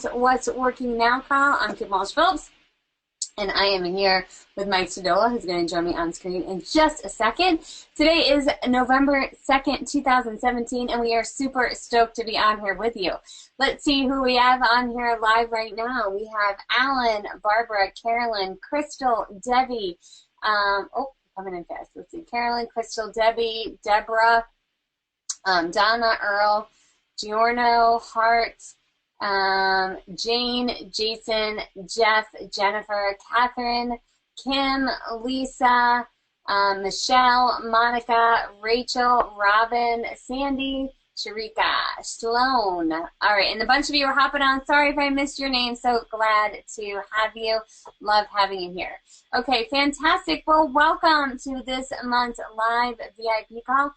What's Working Now call. I'm Kim Walsh-Phillips, and I am here with Mike Stodola, who's going to join me on screen in just a second. Today is November 2nd, 2017, and we are super stoked to be on here with you. Let's see who we have on here live right now. We have Alan, Barbara, Carolyn, Crystal, Debbie. Coming in fast. Let's see. Carolyn, Crystal, Debbie, Deborah, Donna, Earl, Giorno, Hart, Jane, Jason, Jeff, Jennifer, Catherine, Kim, Lisa, Michelle, Monica, Rachel, Robin, Sandy, Sharika, Sloan. All right, and a bunch of you are hopping on. Sorry if I missed your name. So glad to have you. Love having you here. Okay, fantastic. Well, welcome to this month's live VIP call.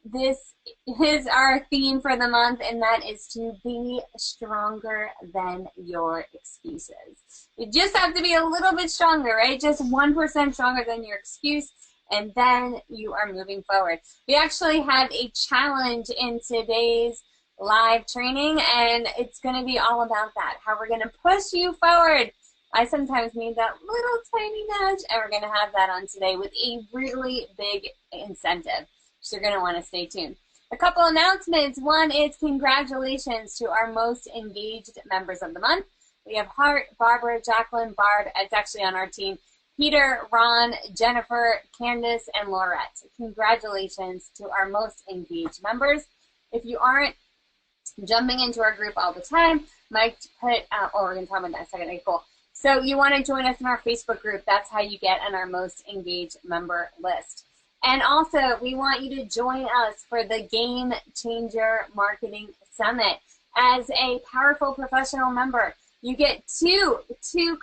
This is our theme for the month, and that is to be stronger than your excuses. You just have to be a little bit stronger, right? Just 1% stronger than your excuse, and then you are moving forward. We actually have a challenge in today's live training, and it's going to be all about that, how we're going to push you forward. I sometimes need that little tiny nudge, and we're going to have that on today with a really big incentive. So you're going to want to stay tuned. A couple announcements. One is congratulations to our most engaged members of the month. We have Hart, Barbara, Jacqueline, Barb. It's actually on our team. Peter, Ron, Jennifer, Candace, and Laurette. Congratulations to our most engaged members. If you aren't jumping into our group all the time, Mike put out, we're going to talk about that in a second. Okay, cool. So you want to join us in our Facebook group. That's how you get on our most engaged member list. And also, we want you to join us for the Game Changer Marketing Summit. As a powerful professional member, you get two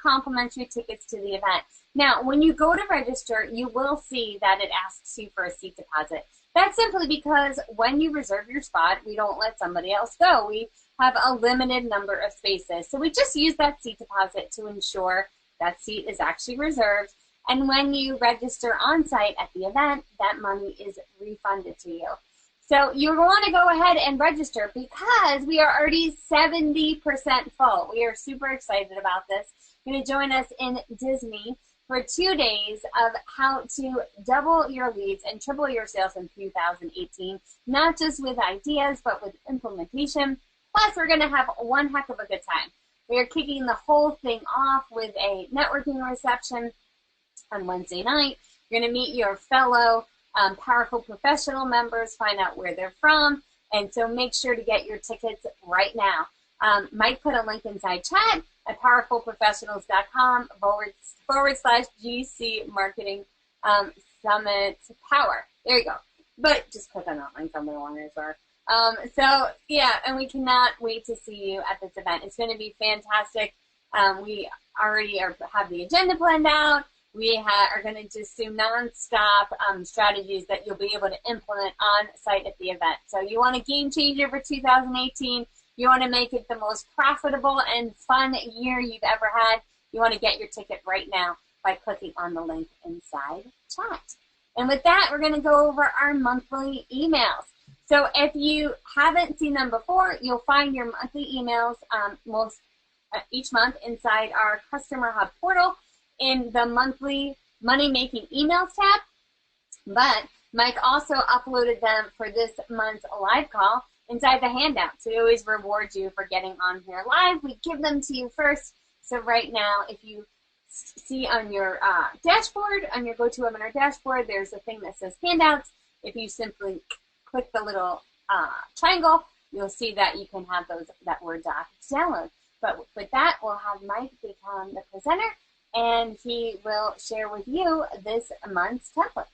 complimentary tickets to the event. Now, when you go to register, you will see that it asks you for a seat deposit. That's simply because when you reserve your spot, we don't let somebody else go. We have a limited number of spaces. So we just use that seat deposit to ensure that seat is actually reserved. And when you register on site at the event, that money is refunded to you. So you want to go ahead and register because we are already 70% full. We are super excited about this. You're going to join us in Disney for 2 days of how to double your leads and triple your sales in 2018, not just with ideas, but with implementation. Plus, we're going to have one heck of a good time. We are kicking the whole thing off with a networking reception on Wednesday night. You're going to meet your fellow powerful professional members, find out where they're from, and so make sure to get your tickets right now. Mike put a link inside chat at powerfulprofessionals.com /GC Marketing Summit Power. There you go. But just click on that link on the wonders are. So yeah, and we cannot wait to see you at this event. It's going to be fantastic. We already have the agenda planned out. We are going to just do nonstop strategies that you'll be able to implement on site at the event. So you want a game changer for 2018. You want to make it the most profitable and fun year you've ever had. You want to get your ticket right now by clicking on the link inside chat. And with that, we're going to go over our monthly emails. So if you haven't seen them before, you'll find your monthly emails each month inside our Customer Hub portal in the monthly money making emails tab, but Mike also uploaded them for this month's live call inside the handout. So we always reward you for getting on here live. We give them to you first. So right now, if you see on your dashboard, on your GoToWebinar dashboard, there's a thing that says handouts. If you simply click the little triangle, you'll see that you can have that Word doc download. But with that, we'll have Mike become the presenter, and he will share with you this month's templates.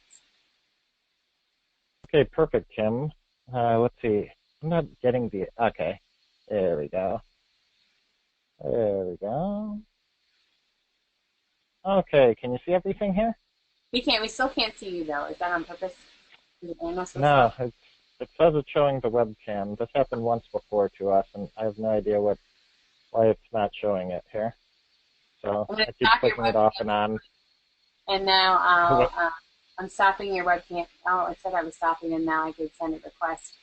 Okay, perfect, Kim. Let's see. I'm not getting the... Okay. There we go. There we go. Okay, can you see everything here? We can't. We still can't see you, though. Is that on purpose? No, it says it's showing the webcam. This happened once before to us, and I have no idea why it's not showing it here. So I keep clicking it off and on. And now I'm stopping your webcam. Oh, it said I was stopping, and now I could send a request.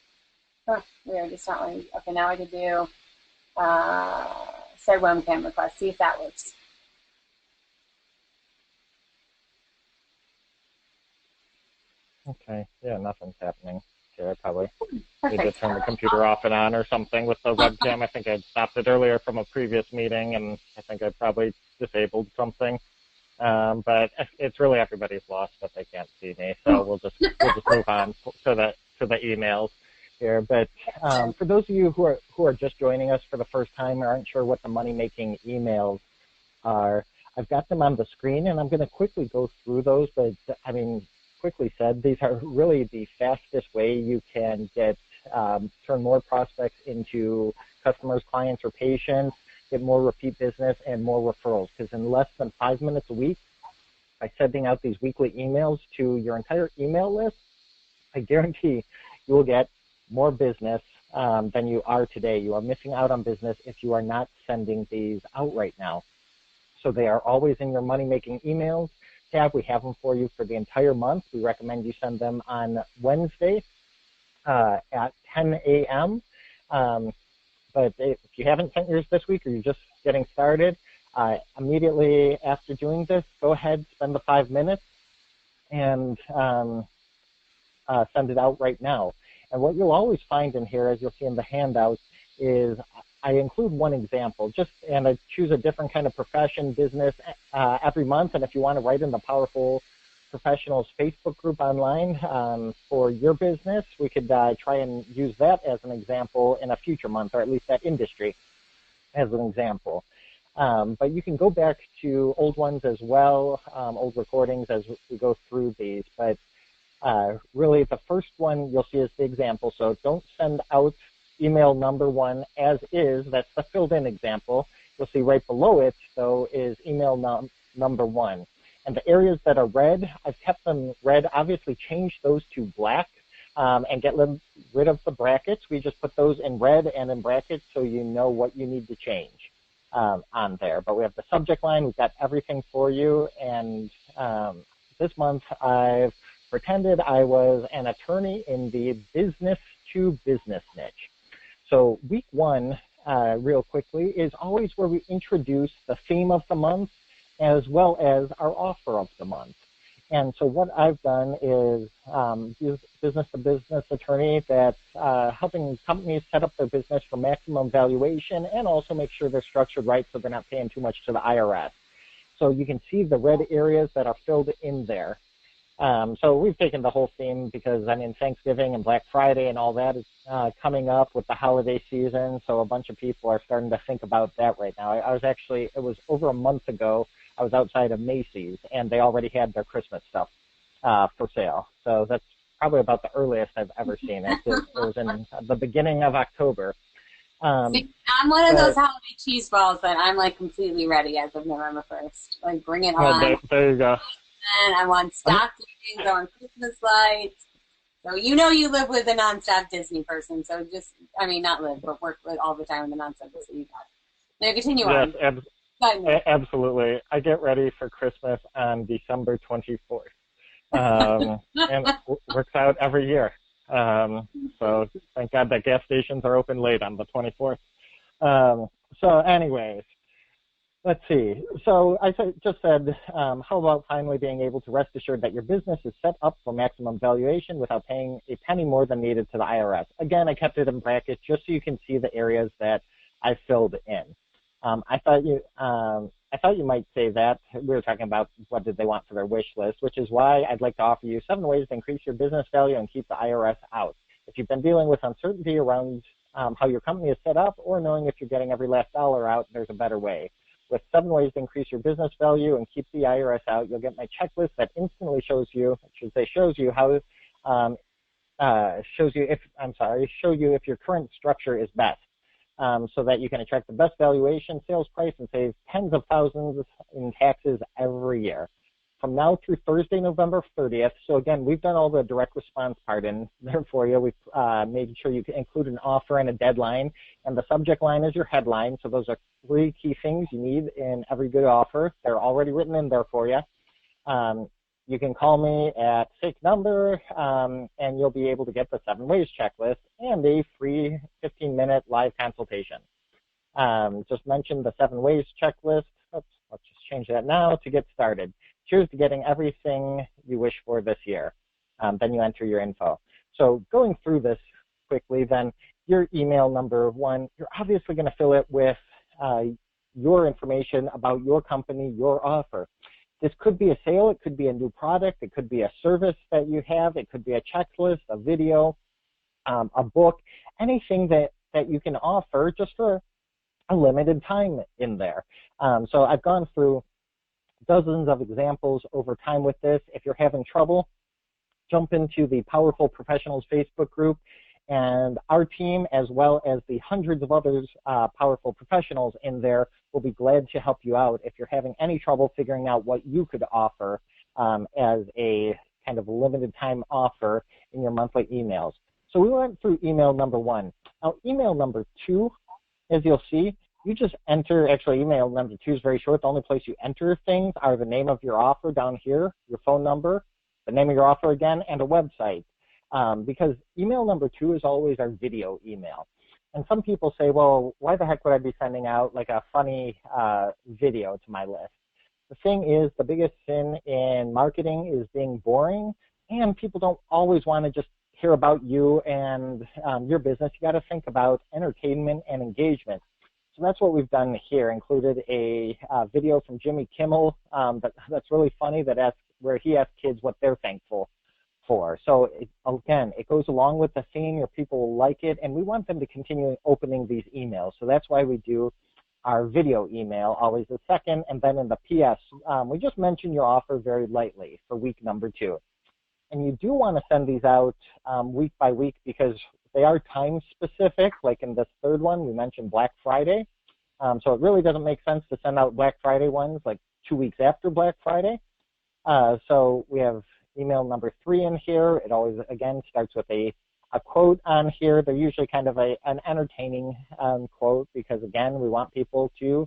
Oh, weird. It's not letting. Okay, now I can do Start webcam request. See if that works. Okay, yeah, nothing's happening here. I probably Perfect. need to turn the computer off and on or something with the webcam. I think I'd stopped it earlier from a previous meeting, and I think I probably disabled something. But it's really everybody's loss that they can't see me, so we'll just move on to the emails here. But for those of you who are just joining us for the first time or aren't sure what the money making emails are, I've got them on the screen, and I'm going to quickly go through those. But I mean, quickly said, these are really the fastest way you can get turn more prospects into customers, clients, or patients, get more repeat business and more referrals. Because in less than 5 minutes a week, by sending out these weekly emails to your entire email list, I guarantee you will get more business than you are today. You are missing out on business if you are not sending these out right now. So they are always in your money-making emails tab. We have them for you for the entire month. We recommend you send them on Wednesday at 10 a.m. But if you haven't sent yours this week or you're just getting started, immediately after doing this, go ahead, spend the 5 minutes, and send it out right now. And what you'll always find in here, as you'll see in the handout, is I include one example, and I choose a different kind of profession, business every month. And if you want to write in the Powerful Professionals Facebook group online for your business, we could try and use that as an example in a future month, or at least that industry as an example. But you can go back to old ones as well, old recordings as we go through these. But really, the first one you'll see is the example. So don't send out email number 1 as is. That's the filled in example. You'll see right below it, though, is email number 1. And the areas that are red, I've kept them red. Obviously, change those to black and get rid of the brackets. We just put those in red and in brackets so you know what you need to change on there. But we have the subject line. We've got everything for you. And this month, I've pretended I was an attorney in the business-to-business niche. So week 1, real quickly, is always where we introduce the theme of the month as well as our offer of the month. And so what I've done is use business-to-business attorney that's helping companies set up their business for maximum valuation and also make sure they're structured right so they're not paying too much to the IRS. So you can see the red areas that are filled in there. So we've taken the whole theme because, I mean, Thanksgiving and Black Friday and all that is coming up with the holiday season, so a bunch of people are starting to think about that right now. It was over a month ago, I was outside of Macy's, and they already had their Christmas stuff for sale. So that's probably about the earliest I've ever seen it. It was in the beginning of October. I'm one of those holiday cheese balls that I'm, like, completely ready as of November 1st. Like, bring it on. There you go. And I want stockings, I want Christmas lights. So you know you live with a nonstop Disney person. So just, I mean, not live, but work with all the time with the nonstop Disney. Now continue on. Yes, absolutely. I get ready for Christmas on December 24th. And it works out every year. So thank God that gas stations are open late on the 24th. So anyways, let's see. So I just said, how about finally being able to rest assured that your business is set up for maximum valuation without paying a penny more than needed to the IRS? Again, I kept it in brackets just so you can see the areas that I filled in. I thought you might say that. We were talking about what did they want for their wish list, which is why I'd like to offer you 7 ways to increase your business value and keep the IRS out. If you've been dealing with uncertainty around how your company is set up or knowing if you're getting every last dollar out, there's a better way. With 7 ways to increase your business value and keep the IRS out, you'll get my checklist that instantly shows you how show you if your current structure is best. So that you can attract the best valuation, sales price, and save tens of thousands in taxes every year. From now through Thursday, November 30th, so again, we've done all the direct response part in there for you. We've made sure you can include an offer and a deadline, and the subject line is your headline. So those are 3 key things you need in every good offer. They're already written in there for you. You can call me at fake number, and you'll be able to get the 7 ways checklist and a free 15-minute live consultation. Just mention the 7 ways checklist. Let's just change that now to get started. Cheers to getting everything you wish for this year. Then you enter your info. So going through this quickly, then your email number 1, you're obviously going to fill it with your information about your company, your offer. This could be a sale, it could be a new product, it could be a service that you have, it could be a checklist, a video, a book, anything that you can offer just for a limited time in there. So I've gone through dozens of examples over time with this. If you're having trouble, jump into the Powerful Professionals Facebook group, and our team, as well as the hundreds of others powerful professionals in there, will be glad to help you out if you're having any trouble figuring out what you could offer as a kind of limited time offer in your monthly emails. So we went through email number 1. Now, email number 2, as you'll see, you just enter, actually email number 2 is very short. The only place you enter things are the name of your offer down here, your phone number, the name of your offer again, and a website. Because email number 2 is always our video email. And some people say, well, why the heck would I be sending out like a funny video to my list? The thing is, the biggest sin in marketing is being boring, and people don't always want to just hear about you and your business. You got to think about entertainment and engagement. So that's what we've done here, included a video from Jimmy Kimmel that's really funny, where he asks kids what they're thankful for. So again, it goes along with the theme. Your people will like it, and we want them to continue opening these emails. So that's why we do our video email always the second, and then in the PS, we just mention your offer very lightly for week number 2. And you do want to send these out week by week because they are time specific. Like in this third one, we mentioned Black Friday. So it really doesn't make sense to send out Black Friday ones like 2 weeks after Black Friday. So we have email number 3 in here. It always, again, starts with a quote on here. They're usually kind of an entertaining quote because, again, we want people to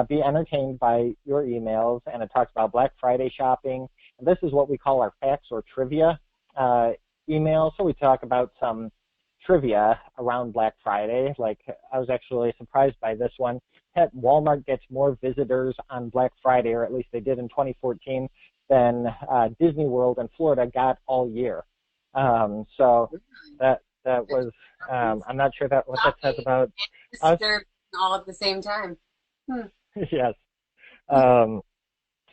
be entertained by your emails. And it talks about Black Friday shopping. And this is what we call our facts or trivia email. So we talk about some trivia around Black Friday. Like, I was actually surprised by this one. Walmart gets more visitors on Black Friday, or at least they did in 2014, than Disney World in Florida got all year. So that was, I'm not sure what that says about us. They're all at the same time. Yes.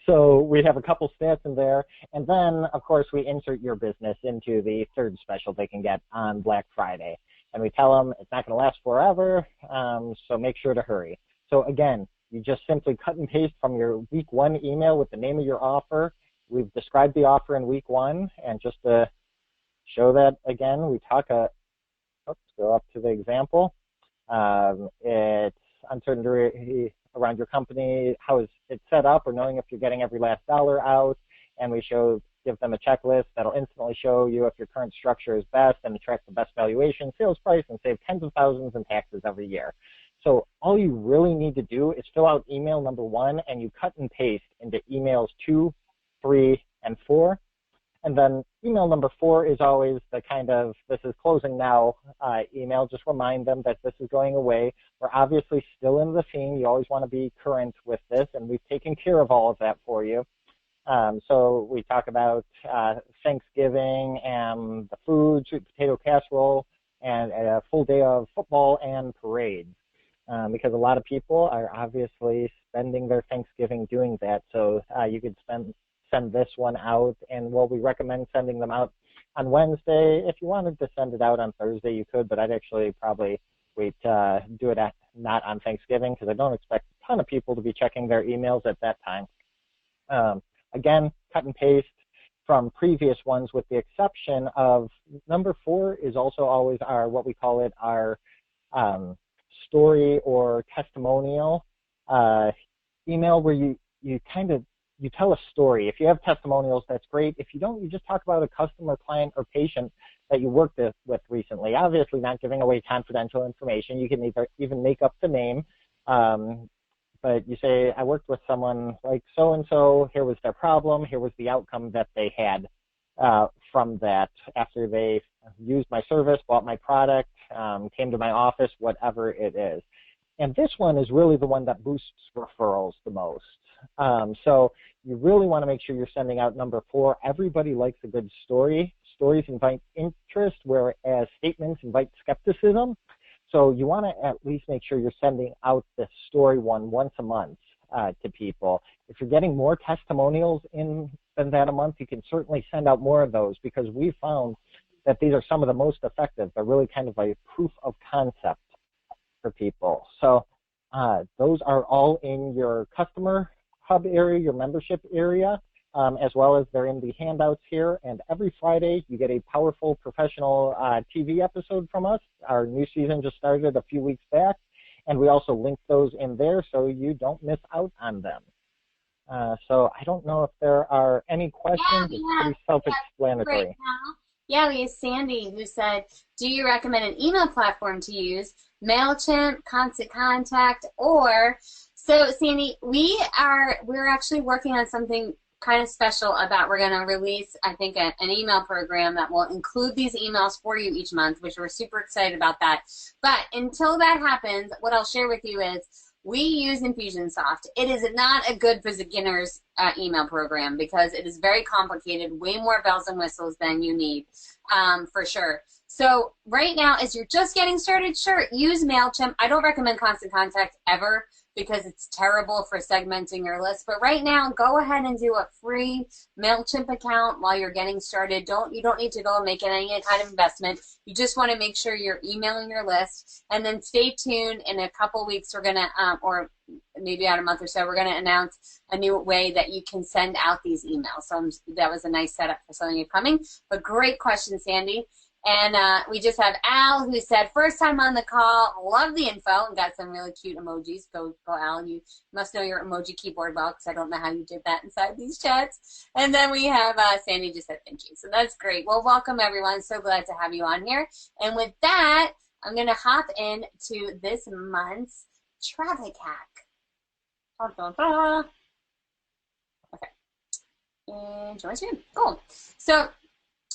So we have a couple stats in there, and then, of course, we insert your business into the third special they can get on Black Friday. And we tell them it's not going to last forever, so make sure to hurry. So, again, you just simply cut and paste from your week 1 email with the name of your offer. We've described the offer in week 1, and just to show that again, we talk, let's go up to the example. It's uncertainty around your company, how is it set up, or knowing if you're getting every last dollar out, and we give them a checklist that'll instantly show you if your current structure is best and attract the best valuation, sales price, and save tens of thousands in taxes every year. So all you really need to do is fill out email number 1, and you cut and paste into emails 2, 3, and 4. And then email number 4 is always the kind of, this is closing now email. Just remind them that this is going away. We're obviously still in the theme. You always want to be current with this, and we've taken care of all of that for you. So we talk about Thanksgiving and the food, sweet potato casserole, and a full day of football and parades. Because a lot of people are obviously spending their Thanksgiving doing that. So you could send this one out, and we recommend sending them out on Wednesday. If you wanted to send it out on Thursday, you could, but I'd actually probably do it not on Thanksgiving because I don't expect a ton of people to be checking their emails at that time. Again, cut and paste from previous ones with the exception of number 4 is also always what we call it, our story or testimonial email where you tell a story. If you have testimonials, that's great. If you don't, you just talk about a customer, client, or patient that you worked with recently. Obviously not giving away confidential information. You can even make up the name. But you say, I worked with someone like so-and-so, here was their problem, here was the outcome that they had from that after they used my service, bought my product, came to my office, whatever it is. And this one is really the one that boosts referrals the most. So you really want to make sure you're sending out number 4. Everybody likes a good story. Stories invite interest, whereas statements invite skepticism. So you want to at least make sure you're sending out the story one once a month to people. If you're getting more testimonials in than that a month, you can certainly send out more of those, because we found that these are some of the most effective. They're really kind of a proof of concept for people. So those are all in your customer hub area, your membership area, as well as they're in the handouts here. And every Friday, you get a powerful professional TV episode from us. Our new season just started a few weeks back, and we also link those in there so you don't miss out on them. So I don't know if there are any questions. It's pretty self-explanatory. Right now. Yeah, we have Sandy who said, do you recommend an email platform to use? MailChimp, Constant Contact, or... So, Sandy, we're actually working on something kind of special about, we're going to release, I think, an email program that will include these emails for you each month, which we're super excited about that. But until that happens, what I'll share with you is we use Infusionsoft. It is not a good for beginners email program because it is very complicated, way more bells and whistles than you need, for sure. So right now, as you're just getting started, sure, use MailChimp. I don't recommend Constant Contact ever because it's terrible for segmenting your list. But right now, go ahead and do a free MailChimp account while you're getting started. You don't need to go and make any kind of investment. You just want to make sure you're emailing your list. And then stay tuned. In a couple weeks, we're going to, or maybe about a month or so, we're going to announce a new way that you can send out these emails. So that was a nice setup for something coming. But great question, Sandy. And we just have Al who said, first time on the call, love the info, and got some really cute emojis. Go Al, you must know your emoji keyboard well, because I don't know how you did that inside these chats. And then we have Sandy just said thank you. So that's great. Well, welcome, everyone. So glad to have you on here. And with that, I'm going to hop into this month's traffic hack. Okay. And join screen. Cool. So,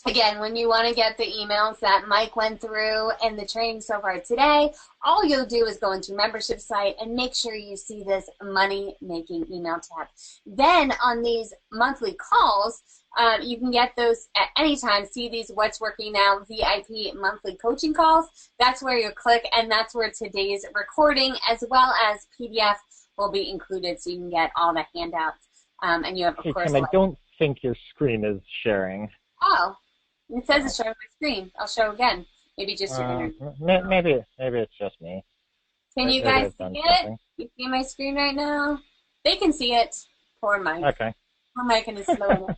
again, when you want to get the emails that Mike went through and the training so far today, all you'll do is go into your membership site and make sure you see this money-making email tab. Then on these monthly calls, you can get those at any time. See these What's Working Now VIP monthly coaching calls. That's where you click, and that's where today's recording as well as PDF will be included, so you can get all the handouts. And you have, of course, Kim, I don't think your screen is sharing. Oh. It says it's showing my screen. I'll show again. Maybe just your internet. Maybe it's just me. Can you guys see it? You see my screen right now? They can see it. Poor Mike. Okay. Poor Mike and his slow.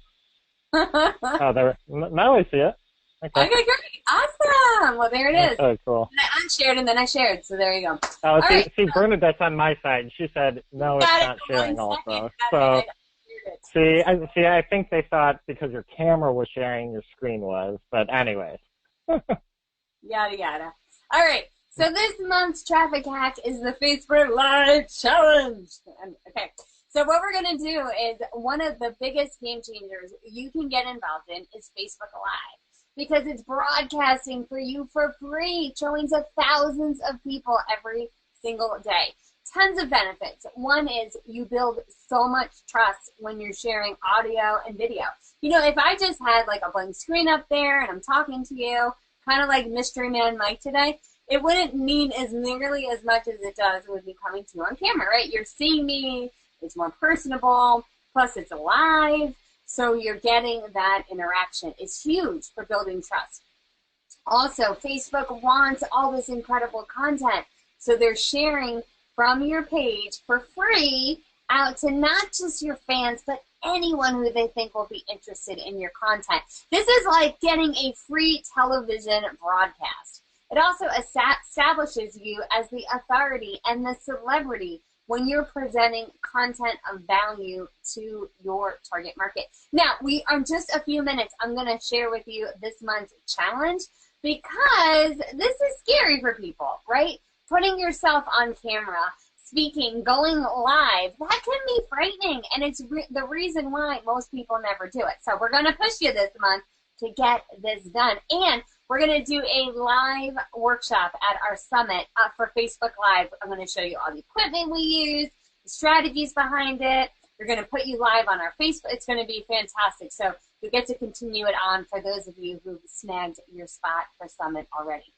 Oh, there. Now I see it. Okay, great. Awesome. Well, there it is. Oh, cool. And I unshared and then I shared, so there you go. Oh, see, Bernadette's on my side. She said, no, it's not sharing also. So. I think they thought because your camera was sharing, your screen was. But anyways. Yada, yada. All right. So this month's traffic hack is the Facebook Live Challenge. Okay. So what we're going to do is one of the biggest game changers you can get involved in is Facebook Live. Because it's broadcasting for you for free, showing to thousands of people every single day. Tons of benefits. One is you build so much trust when you're sharing audio and video. You know, if I just had like a blank screen up there and I'm talking to you, kind of like Mystery Man Mike today, it wouldn't mean as nearly as much as it does with me coming to you on camera, right? You're seeing me, it's more personable, plus it's live, so you're getting that interaction. It's huge for building trust. Also, Facebook wants all this incredible content, so they're sharing from your page for free out to not just your fans, but anyone who they think will be interested in your content. This is like getting a free television broadcast. It also establishes you as the authority and the celebrity when you're presenting content of value to your target market. Now, we are just a few minutes. I'm going to share with you this month's challenge because this is scary for people, right? Putting yourself on camera, speaking, going live, that can be frightening, and it's the reason why most people never do it. So we're going to push you this month to get this done. And We're going to do a live workshop at our summit for Facebook Live. I'm going to show you all the equipment we use, the strategies behind it. We're going to put you live on our Facebook. It's going to be fantastic. So we get to continue it on for those of you who've snagged your spot for summit already.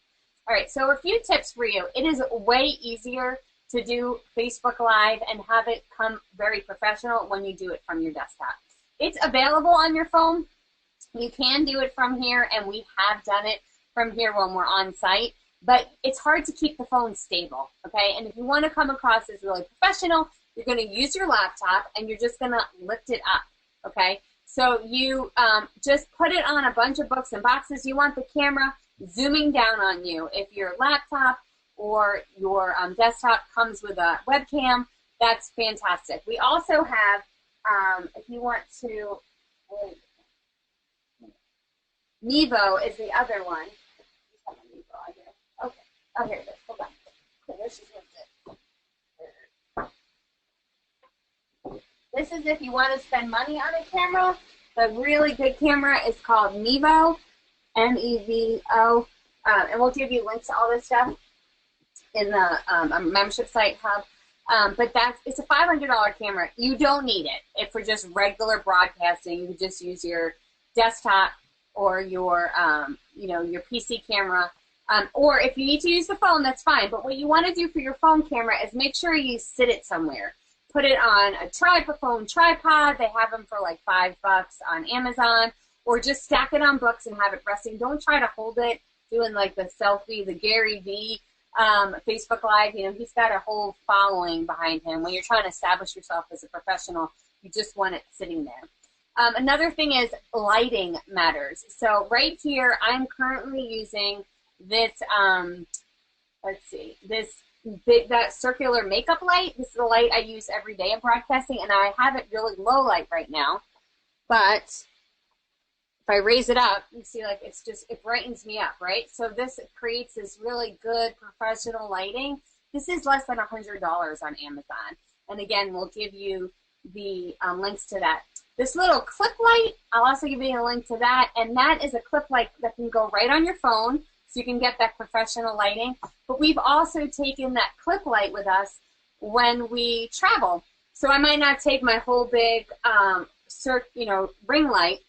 All right, so a few tips for you. It is way easier to do Facebook Live and have it come very professional when you do it from your desktop. It's available on your phone. You can do it from here, and we have done it from here when we're on site, but it's hard to keep the phone stable, okay? And if you want to come across as really professional, you're going to use your laptop, and you're just going to lift it up, okay? So you just put it on a bunch of books and boxes. You want the camera zooming down on you. If your laptop or your desktop comes with a webcam, that's fantastic. We also have, if you want to, Mevo is the other one. Okay. Oh, here it is. Hold on. Okay, this is if you want to spend money on a camera. The really good camera is called Mevo, M-E-V-O, and we'll give you links to all this stuff in the membership site hub. But it's a $500 camera. You don't need it. If for just regular broadcasting, you can just use your desktop or your your PC camera. Or if you need to use the phone, that's fine. But what you want to do for your phone camera is make sure you sit it somewhere. Put it on a phone tripod. They have them for like $5 on Amazon. Or just stack it on books and have it resting. Don't try to hold it doing like the selfie, the Gary Vee Facebook Live. You know, he's got a whole following behind him. When you're trying to establish yourself as a professional, you just want it sitting there. Another thing is lighting matters. So right here, I'm currently using this, that circular makeup light. This is the light I use every day in broadcasting, and I have it really low light right now. But if I raise it up, you see like it brightens me up, right? So this creates this really good professional lighting. This is less than $100 on Amazon. And again, we'll give you the links to that. This little clip light, I'll also give you a link to that, and that is a clip light that can go right on your phone, so you can get that professional lighting. But we've also taken that clip light with us when we travel. So I might not take my whole big, ring light,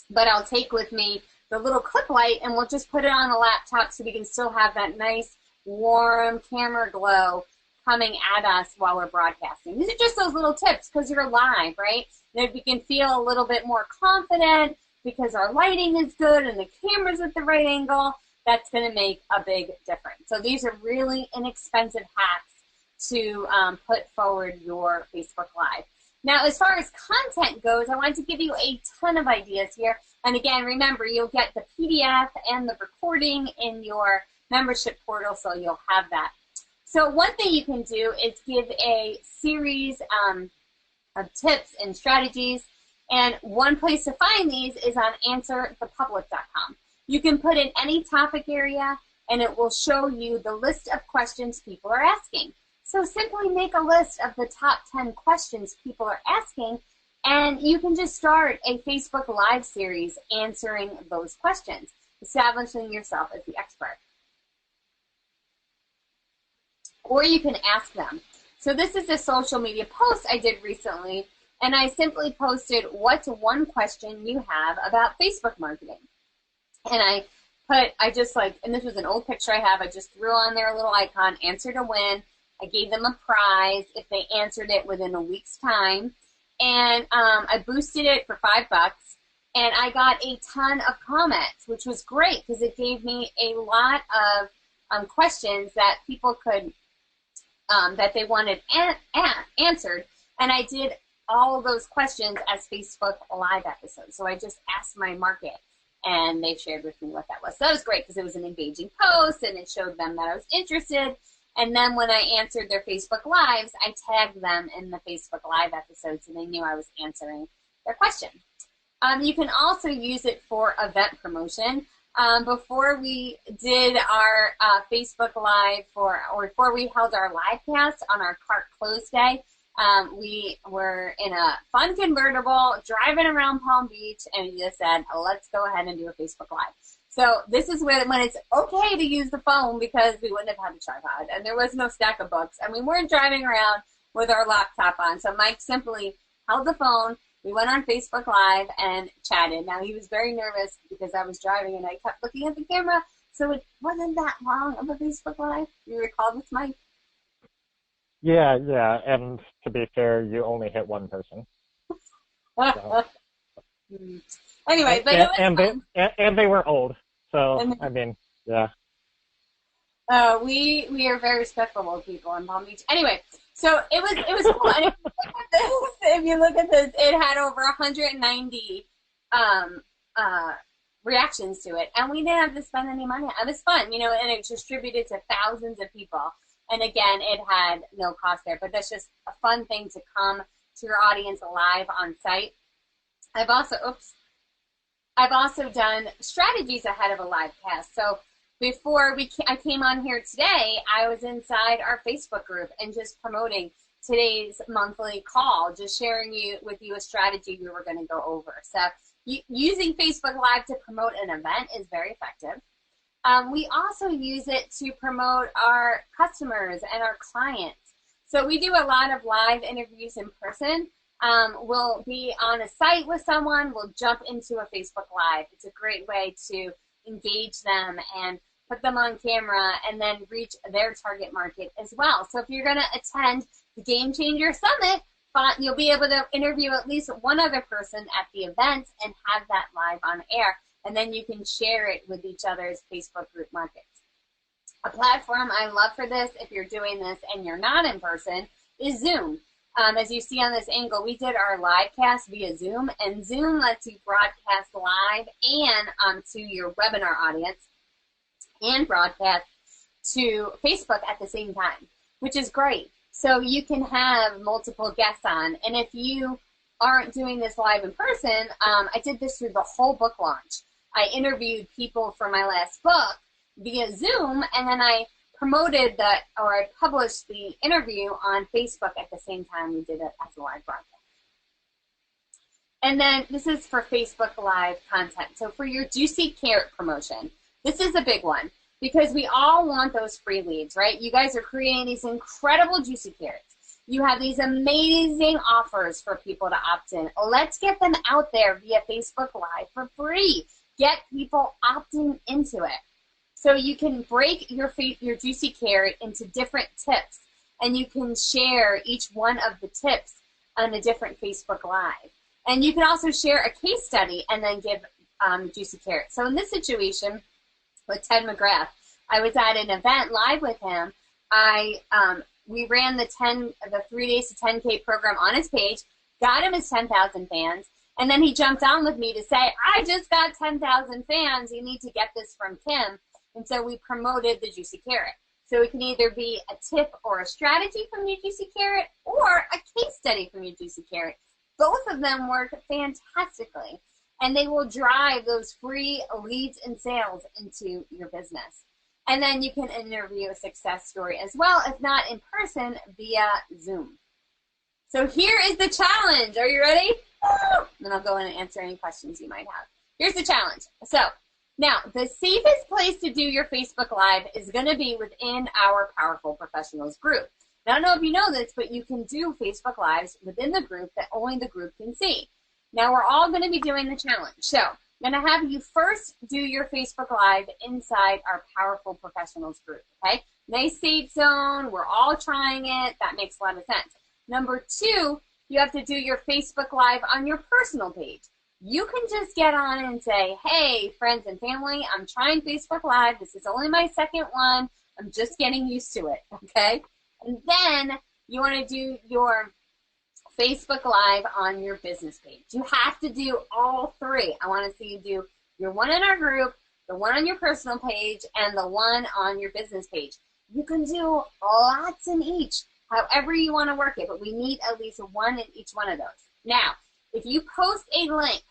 but I'll take with me the little clip light, and we'll just put it on a laptop so we can still have that nice, warm camera glow coming at us while we're broadcasting. These are just those little tips because you're live, right? And if you can feel a little bit more confident because our lighting is good and the camera's at the right angle, that's going to make a big difference. So these are really inexpensive hacks to put forward your Facebook Live. Now, as far as content goes, I wanted to give you a ton of ideas here. And again, remember, you'll get the PDF and the recording in your membership portal, so you'll have that. So one thing you can do is give a series of tips and strategies. And one place to find these is on answerthepublic.com. You can put in any topic area, and it will show you the list of questions people are asking. So simply make a list of the top 10 questions people are asking, and you can just start a Facebook Live series answering those questions, establishing yourself as the expert. Or you can ask them. So this is a social media post I did recently, and I simply posted, what's one question you have about Facebook marketing? And and this was an old picture I have, I just threw on there a little icon, answer to win. I gave them a prize if they answered it within a week's time. And I boosted it for $5. And I got a ton of comments, which was great because it gave me a lot of questions that people could, that they wanted answered. And I did all of those questions as Facebook Live episodes. So I just asked my market, and they shared with me what that was. So that was great because it was an engaging post, and it showed them that I was interested. And then when I answered their Facebook Lives, I tagged them in the Facebook Live episodes, so they knew I was answering their question. You can also use it for event promotion. Before we did our Facebook Live before we held our live cast on our cart close day, we were in a fun convertible driving around Palm Beach, and we just said, let's go ahead and do a Facebook Live. So this is when it's okay to use the phone, because we wouldn't have had a tripod and there was no stack of books and we weren't driving around with our laptop on. So Mike simply held the phone. We went on Facebook Live and chatted. Now he was very nervous because I was driving and I kept looking at the camera. So it wasn't that long of a Facebook Live. You recall this, Mike? Yeah. And to be fair, you only hit one person. So. Anyway, but and they were old. So I mean, yeah. We are very respectful of people in Palm Beach. Anyway, so it was cool. And if you look at this, it had over 190 reactions to it, and we didn't have to spend any money. It was fun, and it distributed to thousands of people. And again, it had no cost there, but that's just a fun thing to come to your audience live on site. I've also done strategies ahead of a live cast. So before I came on here today, I was inside our Facebook group and just promoting today's monthly call, just sharing with you a strategy we were going to go over. So using Facebook Live to promote an event is very effective. We also use it to promote our customers and our clients. So we do a lot of live interviews in person. We'll be on a site with someone, we'll jump into a Facebook Live. It's a great way to engage them and put them on camera and then reach their target market as well. So if you're going to attend the Game Changer Summit, you'll be able to interview at least one other person at the event and have that live on air. And then you can share it with each other's Facebook group markets. A platform I love for this, if you're doing this and you're not in person, is Zoom. As you see on this angle, we did our live cast via Zoom, and Zoom lets you broadcast live and to your webinar audience and broadcast to Facebook at the same time, which is great. So you can have multiple guests on, and if you aren't doing this live in person, I did this through the whole book launch. I interviewed people for my last book via Zoom, and then I promoted I published the interview on Facebook at the same time we did it as a live broadcast. And then this is for Facebook Live content. So for your Juicy Carrot promotion, this is a big one because we all want those free leads, right? You guys are creating these incredible Juicy Carrots. You have these amazing offers for people to opt in. Let's get them out there via Facebook Live for free. Get people opting into it. So you can break your Juicy Carrot into different tips, and you can share each one of the tips on a different Facebook Live. And you can also share a case study and then give Juicy Carrot. So in this situation with Ted McGrath, I was at an event live with him. We ran the 3 days to 10K program on his page, got him his 10,000 fans, and then he jumped on with me to say, I just got 10,000 fans. You need to get this from Kim. And so we promoted the Juicy Carrot. So it can either be a tip or a strategy from your Juicy Carrot or a case study from your Juicy Carrot. Both of them work fantastically, and they will drive those free leads and sales into your business. And then you can interview a success story as well, if not in person, via Zoom. So here is the challenge. Are you ready? Then I'll go in and answer any questions you might have. Here's the challenge. So now, the safest place to do your Facebook Live is going to be within our Powerful Professionals group. Now, I don't know if you know this, but you can do Facebook Lives within the group that only the group can see. Now, we're all going to be doing the challenge. So I'm going to have you first do your Facebook Live inside our Powerful Professionals group, okay? Nice safe zone. We're all trying it. That makes a lot of sense. Number two, you have to do your Facebook Live on your personal page. You can just get on and say, hey, friends and family, I'm trying Facebook Live. This is only my second one. I'm just getting used to it, okay? And then you want to do your Facebook Live on your business page. You have to do all three. I want to see you do your one in our group, the one on your personal page, and the one on your business page. You can do lots in each, however you want to work it, but we need at least one in each one of those. Now, if you post a link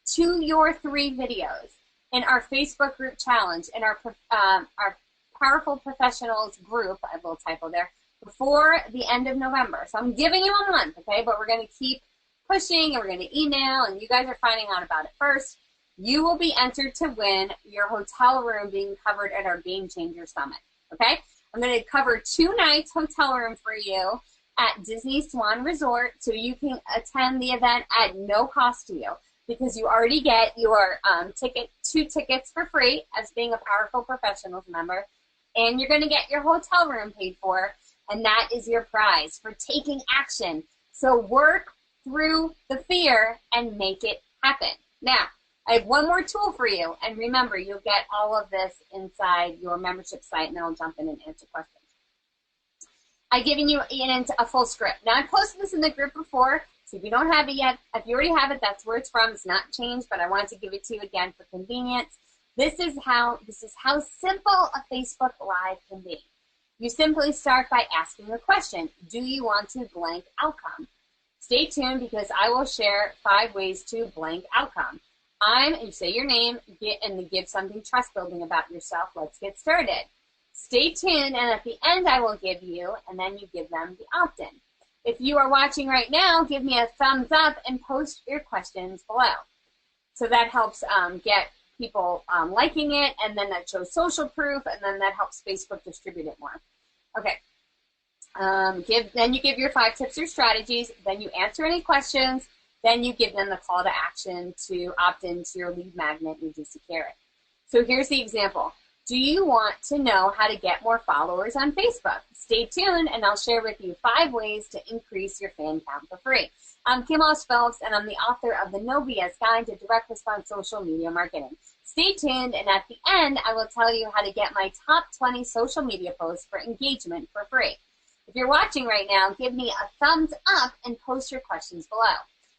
to your 3 videos in our Facebook group challenge, in our Powerful Professionals group, I have a little typo there, before the end of November. So I'm giving you a month, okay, but we're going to keep pushing, and we're going to email, and you guys are finding out about it first. you will be entered to win your hotel room being covered at our Game Changer Summit. Okay? I'm going to cover 2 nights hotel room for you at Disney Swan Resort, so you can attend the event at no cost to you, because you already get your 2 tickets for free as being a Powerful Professionals member, and you're going to get your hotel room paid for, and that is your prize for taking action. So work through the fear and make it happen. Now, I have one more tool for you, and remember, you'll get all of this inside your membership site, and then I'll jump in and answer questions. I've given you a full script. Now, I posted this in the group before, so if you don't have it yet, if you already have it, that's where it's from. It's not changed, but I wanted to give it to you again for convenience. This is how simple a Facebook Live can be. You simply start by asking a question. Do you want to blank outcome? Stay tuned, because I will share 5 ways to blank outcome. You say your name, and give something trust building about yourself. Let's get started. Stay tuned, and at the end I will give you, and then you give them the opt-in. If you are watching right now, give me a thumbs up and post your questions below. So that helps get people liking it, and then that shows social proof, and then that helps Facebook distribute it more. Okay. Then you give your 5 tips or strategies, then you answer any questions, then you give them the call to action to opt into your lead magnet, your Juicy Carrot. So here's the example. Do you want to know how to get more followers on Facebook? Stay tuned, and I'll share with you 5 ways to increase your fan count for free. I'm Kim Osh-Phelps, and I'm the author of the No BS Guide to Direct Response Social Media Marketing. Stay tuned, and at the end, I will tell you how to get my top 20 social media posts for engagement for free. If you're watching right now, give me a thumbs up and post your questions below.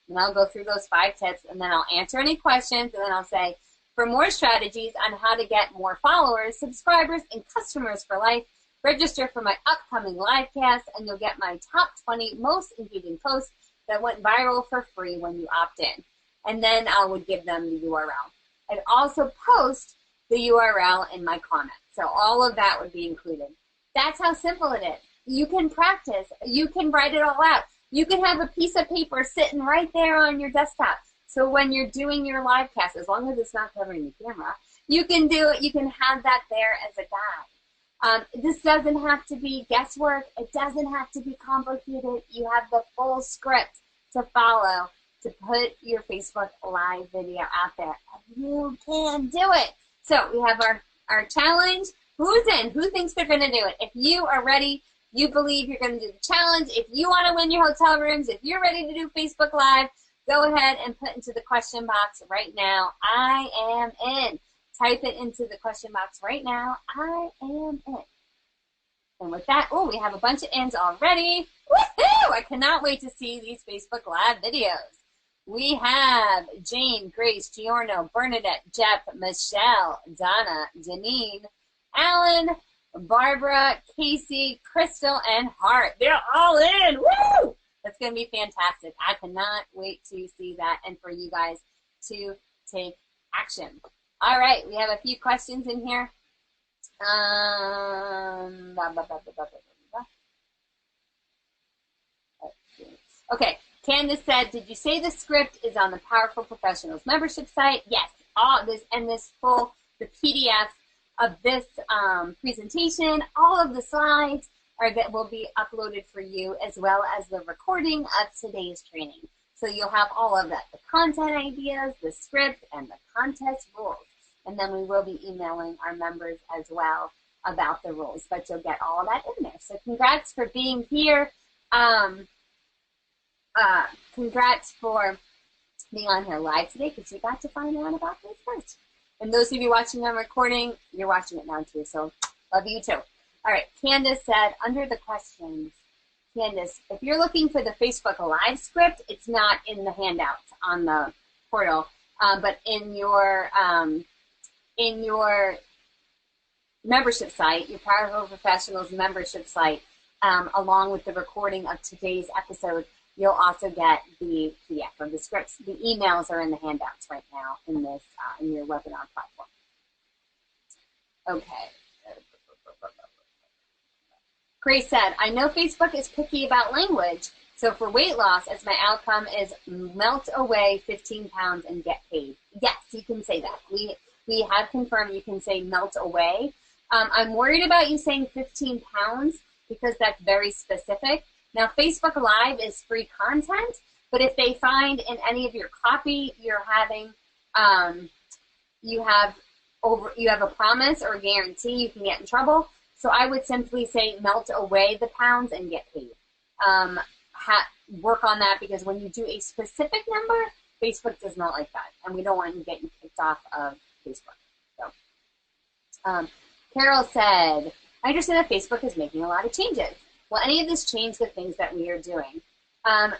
And I'll go through those 5 tips, and then I'll answer any questions, and then I'll say, for more strategies on how to get more followers, subscribers, and customers for life, register for my upcoming live cast, and you'll get my top 20 most engaging posts that went viral for free when you opt in. And then I would give them the URL. I'd also post the URL in my comments. So all of that would be included. That's how simple it is. You can practice. You can write it all out. You can have a piece of paper sitting right there on your desktop. So when you're doing your live cast, as long as it's not covering the camera, you can do it. You can have that there as a guide. This doesn't have to be guesswork. It doesn't have to be complicated. You have the full script to follow to put your Facebook Live video out there. And you can do it. So we have our challenge. Who's in? Who thinks they're going to do it? If you are ready, you believe you're going to do the challenge, if you want to win your hotel rooms, if you're ready to do Facebook Live, go ahead and put into the question box right now, I am in. Type it into the question box right now, I am in. And with that, we have a bunch of ins already. Woohoo! I cannot wait to see these Facebook Live videos. We have Jane, Grace, Giorno, Bernadette, Jeff, Michelle, Donna, Janine, Alan, Barbara, Casey, Crystal, and Hart. They're all in. Woo! That's going to be fantastic. I cannot wait to see that and for you guys to take action. All right, we have a few questions in here. Okay, Candace said, did you say the script is on the Powerful Professionals membership site? Yes, the PDF of this presentation, all of the slides that will be uploaded for you, as well as the recording of today's training. So you'll have all of that, the content ideas, the script, and the contest rules. And then we will be emailing our members as well about the rules, but you'll get all of that in there. So congrats for being here. Congrats for being on here live today, because you got to find out about this first. And those of you watching on recording, you're watching it now too, so love you too. All right, Candace said, under the questions, Candace, if you're looking for the Facebook Live script, it's not in the handout on the portal, but in your membership site, your Powerful Professionals membership site, along with the recording of today's episode, you'll also get the PDF of the scripts. The emails are in the handouts right now in this in your webinar platform. Okay. Grace said, I know Facebook is picky about language, So for weight loss, as my outcome is melt away 15 pounds and get paid. Yes, you can say that. We have confirmed you can say melt away. I'm worried about you saying 15 pounds because that's very specific. Now, Facebook Live is free content, but if they find in any of your copy you're having, you have a promise or a guarantee, you can get in trouble. So I would simply say melt away the pounds and get paid. Work on that, because when you do a specific number, Facebook does not like that, and we don't want to get you kicked off of Facebook. So, Carol said, I understand that Facebook is making a lot of changes. Will any of this change the things that we are doing? I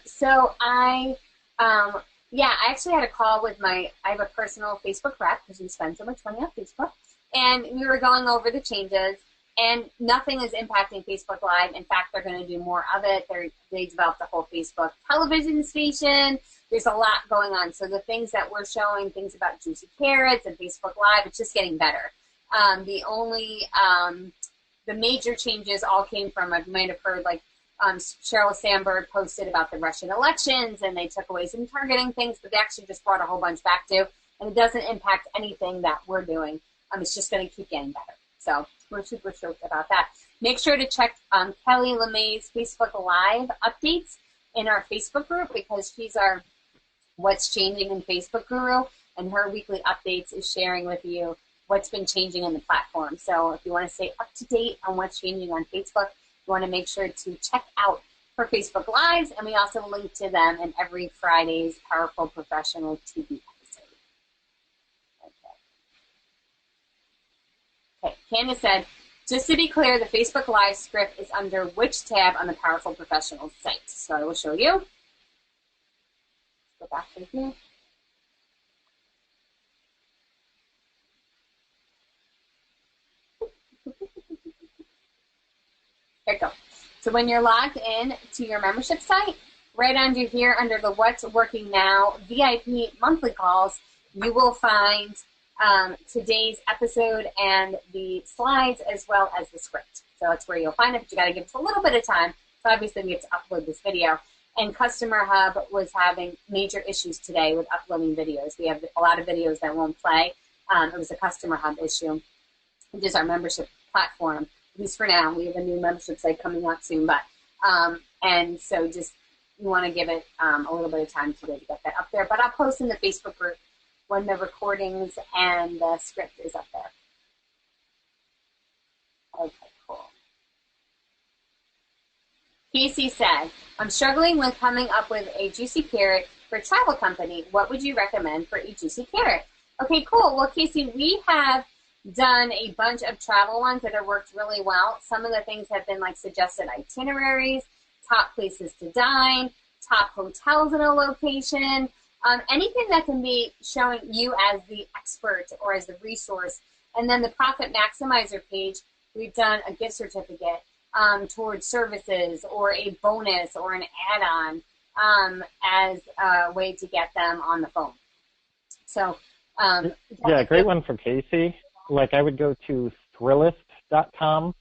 actually had a call with I have a personal Facebook rep because we spend so much money on Facebook, and we were going over the changes, and nothing is impacting Facebook Live. In fact, they're going to do more of it. They developed a whole Facebook television station. There's a lot going on. So the things that we're showing, things about Juicy Carrots and Facebook Live, it's just getting better. The major changes all came from, I might have heard, Sheryl Sandberg posted about the Russian elections, and they took away some targeting things, but they actually just brought a whole bunch back too, and it doesn't impact anything that we're doing. It's just going to keep getting better. So we're super stoked about that. Make sure to check Kelly LeMay's Facebook Live updates in our Facebook group, because she's our What's Changing in Facebook guru, and her weekly updates is sharing with you what's been changing in the platform. So if you want to stay up to date on what's changing on Facebook, you want to make sure to check out her Facebook Lives, and we also link to them in every Friday's Powerful Professional TV episode. Okay, Candace said, just to be clear, the Facebook Live script is under which tab on the Powerful Professional site? So I will show you. Go back to here. There you go. So when you're logged in to your membership site, right under here, under the What's Working Now VIP monthly calls, you will find today's episode and the slides as well as the script. So that's where you'll find it, but you got to give us a little bit of time. So obviously we have to upload this video. And Customer Hub was having major issues today with uploading videos. We have a lot of videos that won't play. It was a Customer Hub issue, which is our membership platform. At least for now, we have a new membership site coming out soon, but and so just you want to give it a little bit of time to get that up there. But I'll post in the Facebook group when the recordings and the script is up there. Okay, cool. Casey said, I'm struggling with coming up with a juicy carrot for a travel company. What would you recommend for a juicy carrot? Okay, cool. Well, Casey, we have done a bunch of travel ones that have worked really well. Some of the things have been like suggested itineraries, top places to dine, top hotels in a location, anything that can be showing you as the expert or as the resource. And then the Profit Maximizer page, we've done a gift certificate towards services or a bonus or an add-on as a way to get them on the phone. So yeah, great one for Casey. Like I would go to Thrillist.com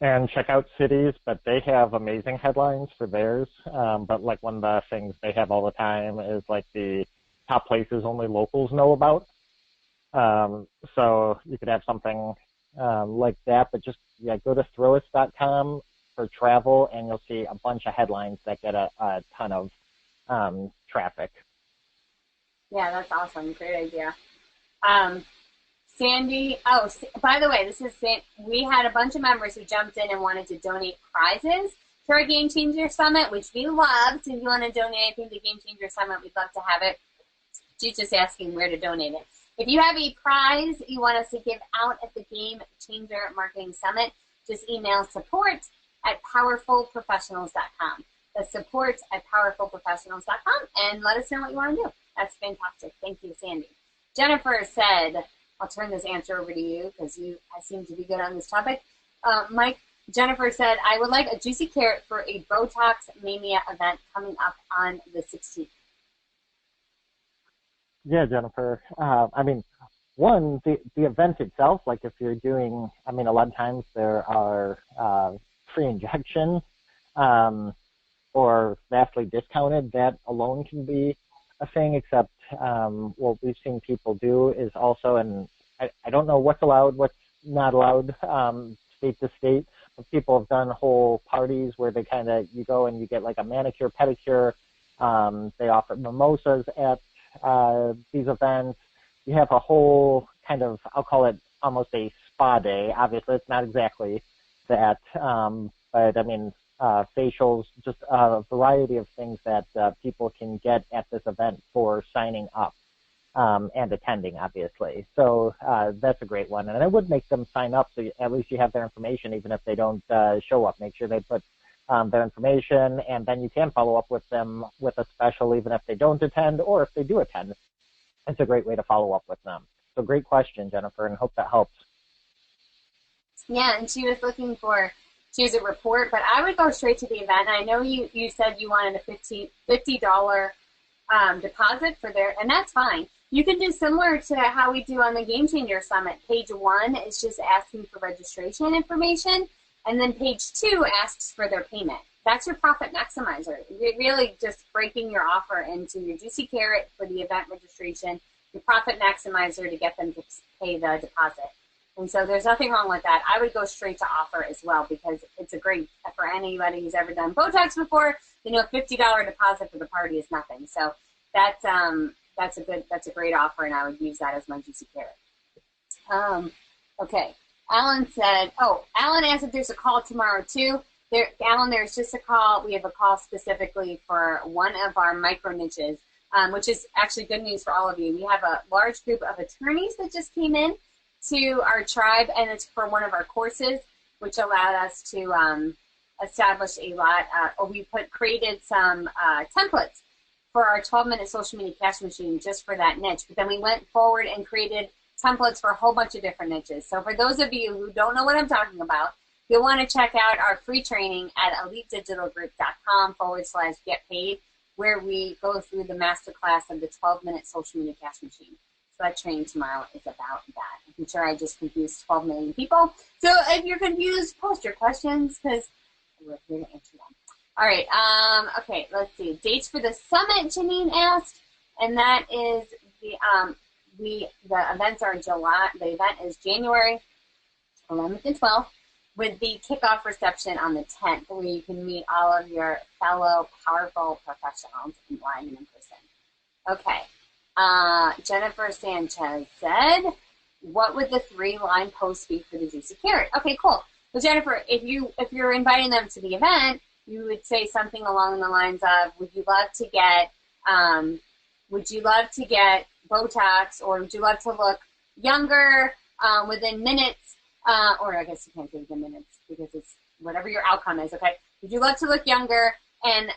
and check out cities, but they have amazing headlines for theirs. But like one of the things they have all the time is like the top places only locals know about. So you could have something like that, but just go to Thrillist.com for travel, and you'll see a bunch of headlines that get a ton of traffic. Yeah, that's awesome. Great idea. Sandy, by the way, we had a bunch of members who jumped in and wanted to donate prizes to our Game Changer Summit, which we loved. If you want to donate anything to Game Changer Summit, we'd love to have it. She's just asking where to donate it. If you have a prize you want us to give out at the Game Changer Marketing Summit, just email support@powerfulprofessionals.com. That's support@powerfulprofessionals.com, and let us know what you want to do. That's fantastic. Thank you, Sandy. Jennifer said, I'll turn this answer over to you because I seem to be good on this topic. Mike, Jennifer said, I would like a juicy carrot for a Botox Mania event coming up on the 16th. Yeah, Jennifer. I mean, one, the event itself, like if you're doing, I mean, a lot of times there are free injections. or vastly discounted, that alone can be a thing, except what we've seen people do is also, and I don't know what's allowed, what's not allowed, state to state, but people have done whole parties where they kind of, you go and you get like a manicure, pedicure, they offer mimosas at these events. You have a whole kind of, I'll call it almost a spa day. Obviously, it's not exactly that, but I mean, facials, just a variety of things that people can get at this event for signing up and attending, obviously. So that's a great one. And I would make them sign up so at least you have their information, even if they don't show up. Make sure they put their information, and then you can follow up with them with a special, even if they don't attend, or if they do attend. It's a great way to follow up with them. So great question, Jennifer, and hope that helps. Yeah, and she was looking for, she was a report, but I would go straight to the event. I know you said you wanted a $50 deposit for there, and that's fine. You can do similar to how we do on the Game Changer Summit. Page 1 is just asking for registration information, and then page 2 asks for their payment. That's your profit maximizer. You're really just breaking your offer into your Juicy Carrot for the event registration, your profit maximizer to get them to pay the deposit. And so there's nothing wrong with that. I would go straight to offer as well, because it's a great, for anybody who's ever done Botox before, you know, $50 deposit for the party is nothing. So that's a great offer, and I would use that as my Juicy Carrot. Okay. Alan said, Alan asked if there's a call tomorrow too. Alan, there's just a call. We have a call specifically for one of our micro niches, which is actually good news for all of you. We have a large group of attorneys that just came in to our tribe, and it's for one of our courses, which allowed us to establish a lot. We created some templates for our 12-minute social media cash machine just for that niche. But then we went forward and created templates for a whole bunch of different niches. So for those of you who don't know what I'm talking about, you'll want to check out our free training at elitedigitalgroup.com/get paid, where we go through the masterclass of the 12-minute social media cash machine. So that training tomorrow is about that. I'm sure I just confused 12 million people. So if you're confused, post your questions, because we're here to answer them. All right. Okay, let's see. Dates for the summit, Janine asked, and that is the events are in July. The event is January 11th and 12th, with the kickoff reception on the 10th, where you can meet all of your fellow powerful professionals in live and in person. Okay. Jennifer Sanchez said, what would the 3-line post be for the Juicy Carrot? Okay, cool. Well, Jennifer, if you're inviting them to the event, you would say something along the lines of, would you love to get Botox, or would you love to look younger within minutes, or I guess you can't say within minutes because it's whatever your outcome is, okay? Would you love to look younger and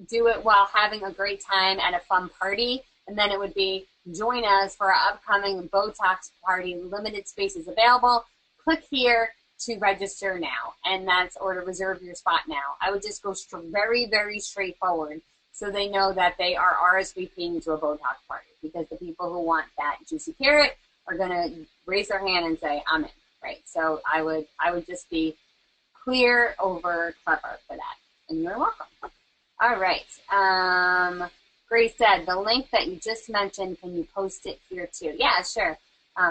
do it while having a great time at a fun party? And then it would be, join us for our upcoming Botox party. Limited spaces available. Click here to register now, and that's, or to reserve your spot now. I would just go very, very straightforward, so they know that they are RSVPing to a Botox party, because the people who want that Juicy Carrot are going to raise their hand and say, I'm in, right? So I would just be clear over clever for that, and you're welcome. All right. Grace said, the link that you just mentioned, can you post it here too? Yeah, sure.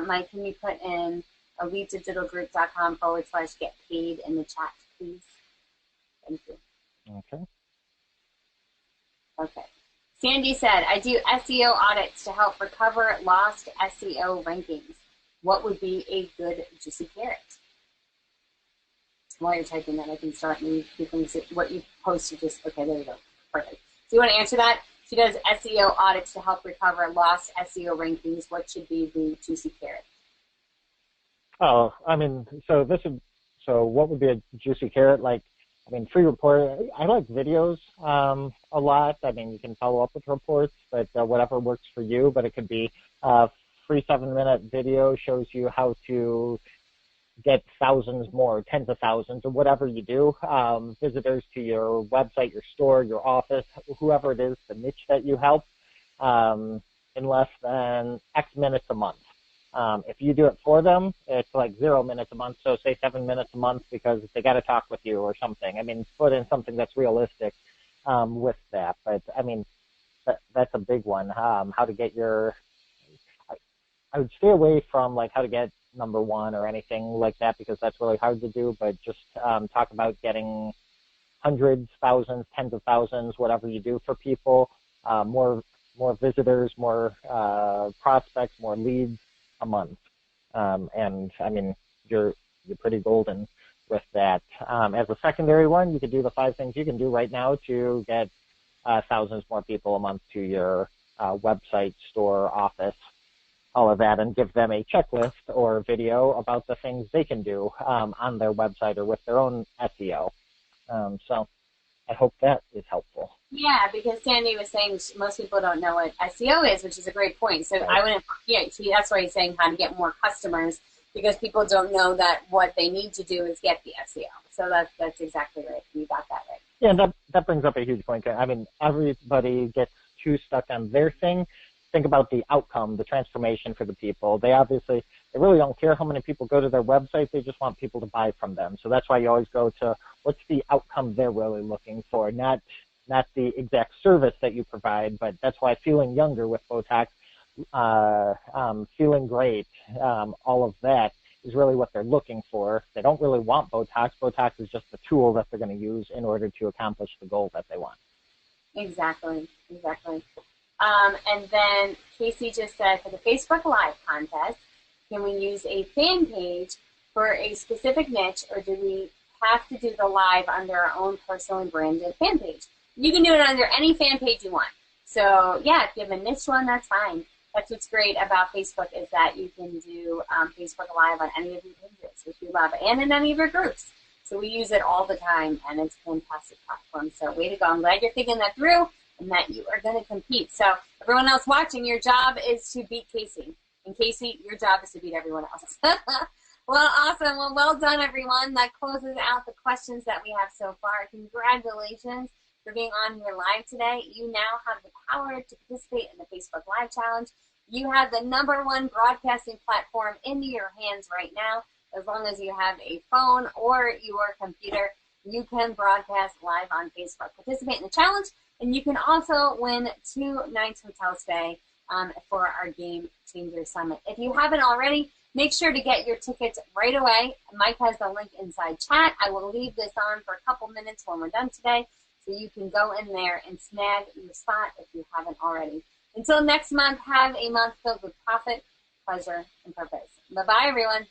Mike, can you put in elitedigitalgroup.com/get paid in the chat, please? Thank you. Okay. Okay. Sandy said, I do SEO audits to help recover lost SEO rankings. What would be a good Juicy Carrot? While you're typing that, I can start and you can see what you posted. Just okay, there you go. Perfect. Do you want to answer that? She does SEO audits to help recover lost SEO rankings. What should be the Juicy Carrot? Oh, I mean, so what would be a Juicy Carrot? Like, I mean, free report. I like videos a lot. I mean, you can follow up with reports, but whatever works for you. But it could be free 7-minute video shows you how to get thousands more, tens of thousands, or whatever you do. Visitors to your website, your store, your office, whoever it is, the niche that you help, in less than X minutes a month. If you do it for them, it's like 0 minutes a month. So say 7 minutes a month because they got to talk with you or something. I mean, put in something that's realistic with that. But I mean, that's a big one. How to get your, I would stay away from like how to get number one or anything like that because that's really hard to do. But just talk about getting hundreds, thousands, tens of thousands, whatever you do for people, more visitors, more prospects, more leads a month. And I mean, you're pretty golden with that. As a secondary one, you could do the 5 things you can do right now to get thousands more people a month to your website, store, office, all of that, and give them a checklist or video about the things they can do on their website or with their own SEO. So I hope that is helpful. Yeah, because Sandy was saying most people don't know what SEO is, which is a great point. So right. I wouldn't, that's why he's saying how to get more customers, because people don't know that what they need to do is get the SEO. So that's exactly right. You got that right. Yeah, that brings up a huge point. I mean, everybody gets too stuck on their thing. Think about the outcome, the transformation for the people. They really don't care how many people go to their website. They just want people to buy from them. So that's why you always go to what's the outcome they're really looking for, not the exact service that you provide, but that's why feeling younger with Botox, feeling great, all of that is really what they're looking for. They don't really want Botox. Botox is just the tool that they're going to use in order to accomplish the goal that they want. Exactly. And then Casey just said, for the Facebook Live contest, can we use a fan page for a specific niche, or do we have to do the live under our own personally branded fan page? You can do it under any fan page you want. So, yeah, if you have a niche one, that's fine. That's what's great about Facebook is that you can do Facebook Live on any of your pages, which we love, and in any of your groups. So we use it all the time, and it's a fantastic platform. So way to go. I'm glad you're thinking that through and that you are going to compete. So everyone else watching, your job is to beat Casey. And Casey, your job is to beat everyone else. Well, awesome. Well done, everyone. That closes out the questions that we have so far. Congratulations for being on here live today. You now have the power to participate in the Facebook Live Challenge. You have the #1 broadcasting platform into your hands right now. As long as you have a phone or your computer, you can broadcast live on Facebook. Participate in the challenge, and you can also win 2 nights hotel stay for our Game Changer Summit. If you haven't already, make sure to get your tickets right away. Mike has the link inside chat. I will leave this on for a couple minutes when we're done today, so you can go in there and snag your spot if you haven't already. Until next month, have a month filled with profit, pleasure, and purpose. Bye-bye, everyone.